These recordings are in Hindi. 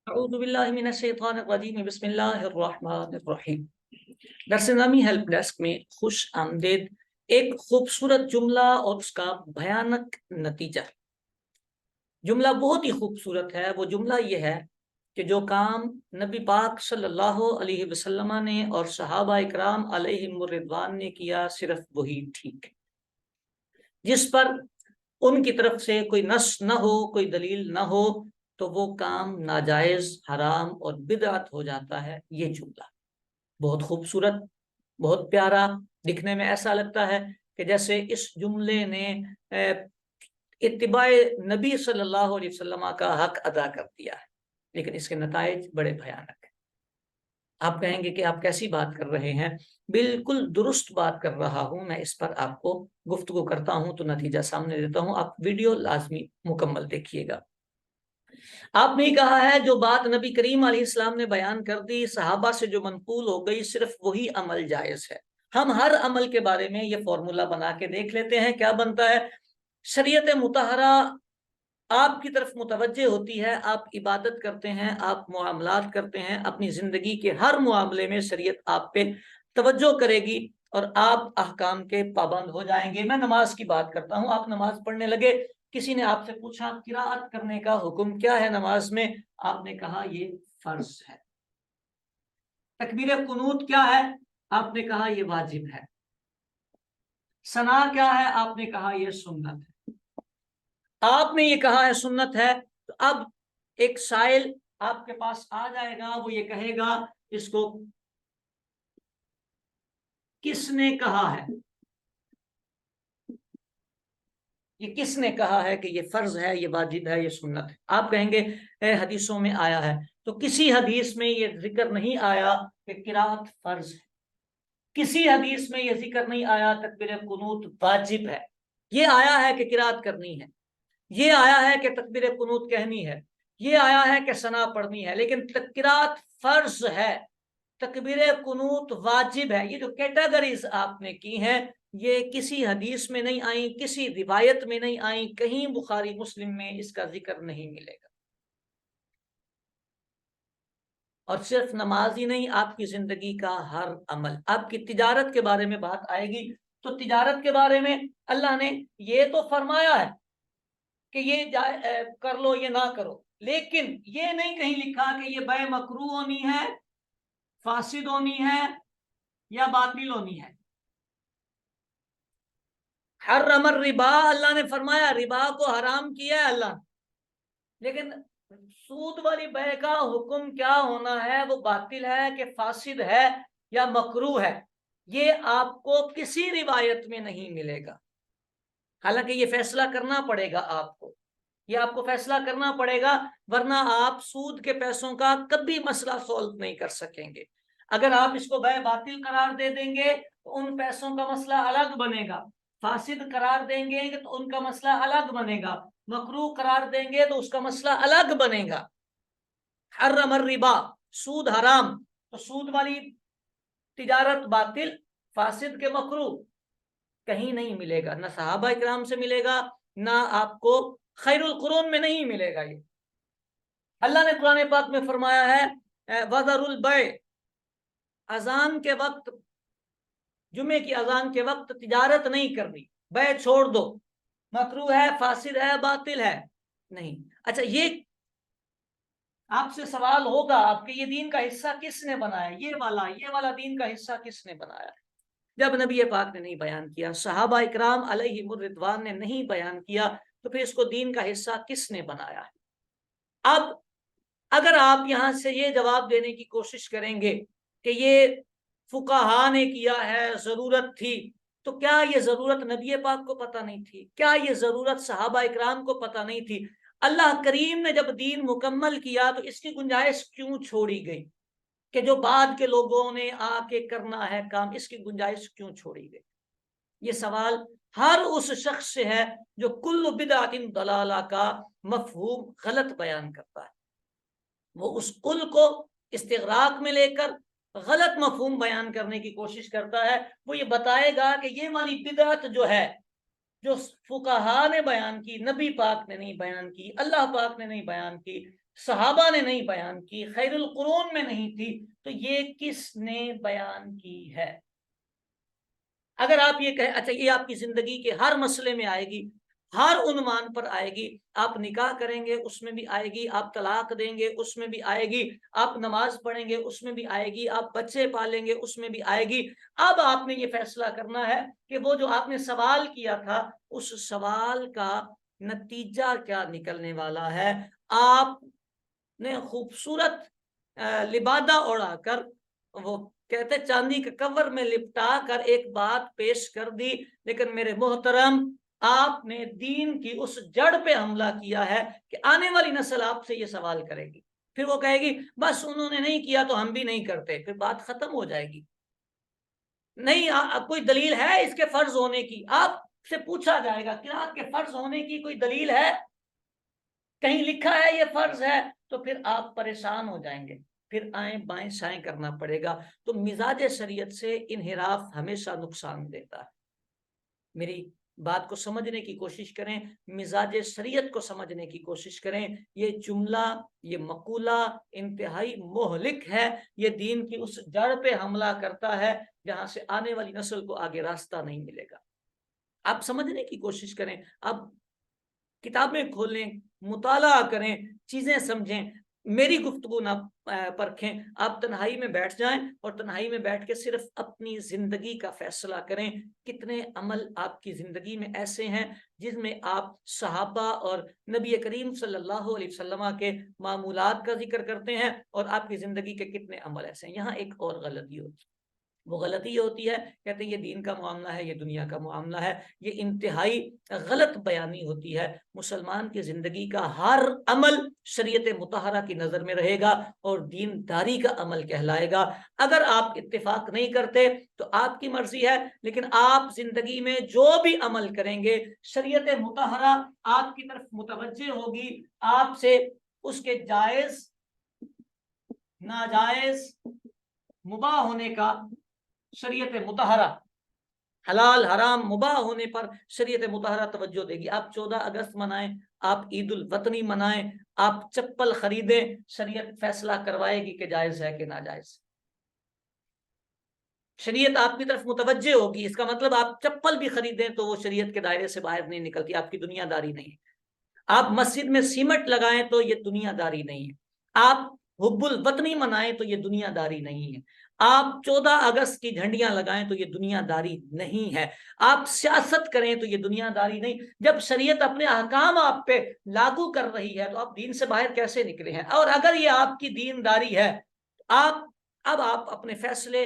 अऊज़ु बिल्लाहि मिनश शैतानिर रजीम बिस्मिल्लाहिर रहमानिर रहीम। दरस नामी हेल्प डेस्क में खुश आमदेद। एक खूबसूरत जुमला और उसका भयानक नतीजा। जुमला बहुत ही खूबसूरत है। वो जुमला ये है कि जो काम नबी पाक सल्लल्लाहु अलैहि वसल्लम ने और सहाबा इकराम अलैहिमुर रिदवान ने किया, सिर्फ वही ठीक है। जिस पर उनकी तरफ से कोई नस न हो, कोई दलील न हो, तो वो काम नाजायज, हराम और बिदअत हो जाता है। ये जुमला बहुत खूबसूरत, बहुत प्यारा, दिखने में ऐसा लगता है कि जैसे इस जुमले ने इत्तिबाए नबी सल्लल्लाहु अलैहि वसल्लम का हक अदा कर दिया है, लेकिन इसके नताइज बड़े भयानक है। आप कहेंगे कि आप कैसी बात कर रहे हैं? बिल्कुल दुरुस्त बात कर रहा हूं मैं। इस पर आपको गुफ्तगू करता हूं तो नतीजा सामने देता हूं। आप वीडियो लाजमी मुकम्मल देखिएगा। आपने ही कहा है जो बात नबी करीम अलैहिस्सलाम ने बयान कर दी, सहाबा से जो मनकूल हो गई, सिर्फ वही अमल जायज है। हम हर अमल के बारे में ये फॉर्मूला बना के देख लेते हैं, क्या बनता है। शरीयत मुतहरा आपकी तरफ मुतवज्जे होती है, आप इबादत करते हैं, आप मुआमलात करते हैं, अपनी जिंदगी के हर मामले में शरीयत आप पे तवज्जो करेगी और आप अहकाम के पाबंद हो जाएंगे। मैं नमाज की बात करता हूं, आप नमाज पढ़ने लगे, किसी ने आपसे पूछा किराअत करने का हुक्म क्या है नमाज में, आपने कहा ये फर्ज है। तकबीर कुनूत क्या है, आपने कहा ये वाजिब है। सना क्या है, आपने कहा ये सुन्नत है। आपने ये कहा है सुन्नत है, तो अब एक साइल आपके पास आ जाएगा, वो ये कहेगा इसको किसने कहा है, ये किसने कहा है कि ये फर्ज है, ये वाजिब है, ये सुन्नत है। आप कहेंगे हदीसों में आया है, तो किसी हदीस में ये जिक्र नहीं आया कि किरात फर्ज है। किसी हदीस में ये जिक्र नहीं आया तकबीर कुनूत वाजिब है। ये आया है कि किरात करनी है, ये आया है कि तकबीर कुनूत कहनी है, ये आया है कि सना पढ़नी है, लेकिन किरात फर्ज है, तकबीर कुनूत वाजिब है। ये जो कैटेगरीज आपने की हैं, ये किसी हदीस में नहीं आई, किसी रिवायत में नहीं आई, कहीं बुखारी मुस्लिम में इसका जिक्र नहीं मिलेगा। और सिर्फ नमाज ही नहीं, आपकी जिंदगी का हर अमल। आपकी तिजारत के बारे में बात आएगी, तो तिजारत के बारे में अल्लाह ने ये तो फरमाया है कि ये कर लो, ये ना करो, लेकिन ये नहीं कहीं लिखा कि ये बै मकरू होनी है, फासिद होनी है या बातिल होनी है। हर्रमर रिबा, अल्लाह ने फरमाया रिबा को हराम किया है अल्लाह, लेकिन सूद वाली बै का हुक्म क्या होना है, वो बातिल है कि फासिद है या मकरू है, ये आपको किसी रिवायत में नहीं मिलेगा। हालांकि ये फैसला करना पड़ेगा आपको, ये आपको फैसला करना पड़ेगा, वरना आप सूद के पैसों का कभी मसला सॉल्व नहीं कर सकेंगे। अगर आप इसको बै बातिल करार दे देंगे तो उन पैसों का मसला अलग बनेगा, फासिद करार देंगे तो उनका मसला अलग बनेगा, मकरू करार देंगे तो उसका मसला अलग बनेगा। हर्रमर रिबा, सूद हराम, तो सूद वाली तिजारत बातिल, फासिद के मकरू, कहीं नहीं मिलेगा, ना सहाबा इकराम से मिलेगा, ना आपको खैरुल कुरून में नहीं मिलेगा। ये अल्लाह ने कुरान पाक में फरमाया है वज़रुल बै, अजान के वक्त, जुमे की अजान के वक्त तिजारत नहीं करनी, बै छोड़ दो। मकरू है, फासिद है, बातिल है, नहीं। अच्छा, ये आपसे सवाल होगा आपके, ये दीन का हिस्सा किसने बनाया, ये वाला दीन का हिस्सा किसने बनाया? जब नबी पाक ने नहीं बयान किया, सहाबा इकराम अलैहिमुर रिदवान ने नहीं बयान किया, तो फिर इसको दीन का हिस्सा किसने बनाया है? अब अगर आप यहां से ये जवाब देने की कोशिश करेंगे कि ये फुकाहा ने किया है, जरूरत थी, तो क्या ये जरूरत नबी पाक को पता नहीं थी? क्या ये जरूरत सहाबा इकराम को पता नहीं थी? अल्लाह करीम ने जब दीन मुकम्मल किया तो इसकी गुंजाइश क्यों छोड़ी गई कि जो बाद के लोगों ने आके करना है काम, इसकी गुंजाइश क्यों छोड़ी गई? ये सवाल हर उस शख्स से है जो कुल्लु बिदअतिन दलाला का मफहूम गलत बयान करता है। वो उस कुल को इस्तिगराक में लेकर गलत मफहूम बयान करने की कोशिश करता है। वो ये बताएगा कि ये वाली बिदअत जो है, जो फुकाहा ने बयान की, नबी पाक ने नहीं बयान की, अल्लाह पाक ने नहीं बयान की, सहाबा ने नहीं बयान की, खैरुल कुरून में नहीं थी, तो ये किसने बयान की है? अगर आप ये कहें अच्छा ये आपकी जिंदगी के हर मसले में आएगी, हर उन्वान पर आएगी, आप निकाह करेंगे उसमें भी आएगी, आप तलाक देंगे उसमें भी आएगी, आप नमाज पढ़ेंगे उसमें भी आएगी, आप बच्चे पालेंगे उसमें भी आएगी। अब आपने ये फैसला करना है कि वो जो आपने सवाल किया था उस सवाल का नतीजा क्या निकलने वाला है। आपने खूबसूरत लिबादा उड़ाकर, वो कहते चांदी के कवर में लिपटा कर एक बात पेश कर दी, लेकिन मेरे मोहतरम आपने दीन की उस जड़ पे हमला किया है कि आने वाली नस्ल आपसे ये सवाल करेगी, फिर वो कहेगी बस उन्होंने नहीं किया तो हम भी नहीं करते, फिर बात खत्म हो जाएगी। नहीं कोई दलील है इसके फर्ज होने की? आपसे पूछा जाएगा क्या के फर्ज होने की कोई दलील है? कहीं लिखा है ये फर्ज है? तो फिर आप परेशान हो जाएंगे, फिर आए बाएं साएं करना पड़ेगा। तो मिजाज शरीयत से इनहिराफ हमेशा नुकसान देता है। मेरी बात को समझने की कोशिश करें, मिजाज शरीयत को समझने की कोशिश करें। ये जुमला, ये मकूला इंतहाई मोहलिक है। ये दीन की उस जड़ पे हमला करता है जहां से आने वाली नस्ल को आगे रास्ता नहीं मिलेगा। आप समझने की कोशिश करें, आप किताबें खोलें, मुताला करें, चीजें समझें, मेरी गुफ्तगू ना परखें। आप तन्हाई में बैठ जाएं और तन्हाई में बैठ के सिर्फ अपनी जिंदगी का फैसला करें। कितने अमल आपकी जिंदगी में ऐसे हैं जिसमें आप सहाबा और नबी करीम सल्लल्लाहु अलैहि वसल्लम के मामूलात का जिक्र करते हैं, और आपकी जिंदगी के कितने अमल ऐसे हैं। यहाँ एक और गलती होती है, वो गलती ये होती है, कहते हैं ये दीन का मामला है, ये दुनिया का मामला है। ये इंतहाई गलत बयानी होती है। मुसलमान की जिंदगी का हर अमल शरीयत मुतहरा की नजर में रहेगा और दीनदारी का अमल कहलाएगा। अगर आप इत्तेफाक नहीं करते तो आपकी मर्जी है, लेकिन आप जिंदगी में जो भी अमल करेंगे शरीयत मुतहरा आपकी तरफ मुतवज्जे होगी। आपसे उसके जायज, नाजायज, मुबाह होने का शरीयत मुतहरा, हलाल हराम मुबाह होने पर शरीयत मुतहरा तवज्जो देगी। आप 14 अगस्त मनाएं, आप ईद उल वतनी मनाएं, आप चप्पल खरीदें, शरीयत फैसला करवाएगी कि जायज है कि नाजायज। शरीयत आपकी तरफ मुतवज्जे होगी, इसका मतलब आप चप्पल भी खरीदें तो वो शरीयत के दायरे से बाहर नहीं निकलती, आपकी दुनियादारी नहीं है। आप मस्जिद में सीमेंट लगाएं तो ये दुनियादारी नहीं है। आप हुब्बुल वतनी मनाएं तो ये दुनियादारी नहीं है। आप 14 अगस्त की झंडियां लगाएं तो ये दुनियादारी नहीं है। आप सियासत करें तो ये दुनियादारी नहीं। जब शरीयत अपने अहकाम आप पे लागू कर रही है तो आप दीन से बाहर कैसे निकले हैं? और अगर ये आपकी दीनदारी है, आप अब आप अपने फैसले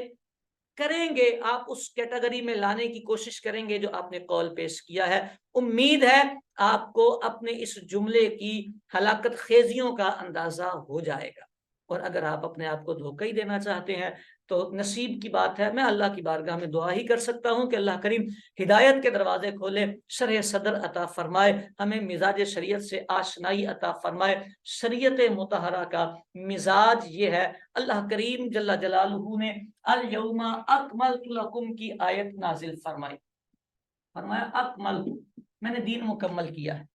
करेंगे, आप उस कैटेगरी में लाने की कोशिश करेंगे जो आपने कॉल पेश किया है। उम्मीद है आपको अपने इस जुमले की हलाकत खेजियों का अंदाजा हो जाएगा। और अगर आप अपने आप को धोखा ही देना चाहते हैं तो नसीब की बात है, मैं अल्लाह की बारगाह में दुआ ही कर सकता हूं कि अल्लाह करीम हिदायत के दरवाजे खोले, शरह सदर अता फरमाए, हमें मिजाज शरीयत से आशनाई अता फरमाए। शरीयत मुतहरा का मिजाज ये है। अल्लाह करीम जल्ला जलालहू ने अल यौमा अकमलतु लकुम की आयत नाजिल फरमाई, फरमाया अकमल, मैंने दीन मुकम्मल किया है।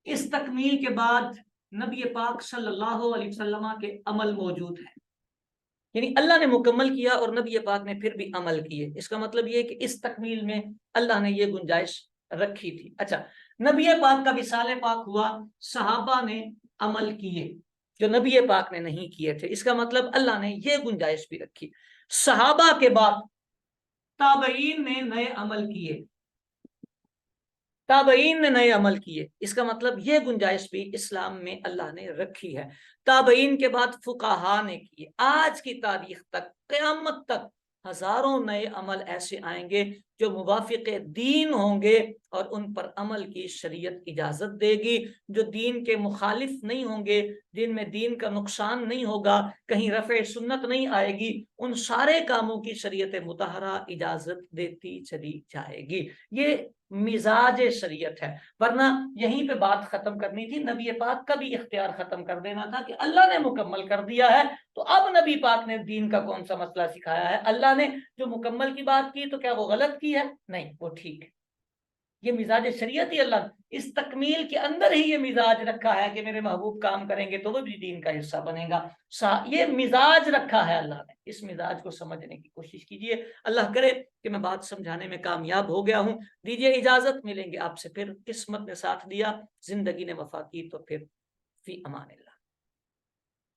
इस तकमील के बाद नबी पाक सल्लल्लाहु अलैहि वसल्लम के अमल मौजूद है, यानी अल्लाह ने मुकम्मल किया और नबी पाक ने फिर भी अमल किए। इसका मतलब ये कि इस तकमील में अल्लाह ने ये गुंजाइश रखी थी। अच्छा, नबी पाक का विसाल पाक हुआ, सहाबा ने अमल किए जो नबी पाक ने नहीं किए थे, इसका मतलब अल्लाह ने ये गुंजाइश भी रखी। सहाबा के बाद ताबईन ने नए अमल किए, ताबईन ने नए अमल किए, इसका मतलब ये गुंजाइश भी इस्लाम में अल्लाह ने रखी है। ताबईन के बाद फुकाहा ने किए। आज की तारीख तक, क़यामत तक हजारों नए अमल ऐसे आएंगे जो मुवाफिक दीन होंगे और उन पर अमल की शरीयत इजाजत देगी, जो दीन के मुखालिफ नहीं होंगे, जिनमें दीन का नुकसान नहीं होगा, कहीं रफ़े सुन्नत नहीं आएगी, उन सारे कामों की शरीयत मुतहरा इजाजत देती चली जाएगी। ये मिजाज शरीयत है। वरना यहीं पे बात खत्म करनी थी, नबी पाक का भी इख्तियार खत्म कर देना था कि अल्लाह ने मुकम्मल कर दिया है तो अब नबी पाक ने दीन का कौन सा मसला सिखाया है? अल्लाह ने जो मुकम्मल की बात की तो क्या वो गलत की है? नहीं, वो ठीक है। ये मिजाज शरीयत ही अल्लाह इस तकमील के अंदर ही ये मिजाज रखा है कि मेरे महबूब काम करेंगे तो वो भी दीन का हिस्सा बनेगा। ये मिजाज रखा है अल्लाह ने, इस मिजाज को समझने की कोशिश कीजिए। अल्लाह करे कि मैं बात समझाने में कामयाब हो गया हूँ। दीजिए इजाजत, मिलेंगे आपसे फिर, किस्मत ने साथ दिया, जिंदगी ने वफा की तो फिर फी अमान अल्लाह।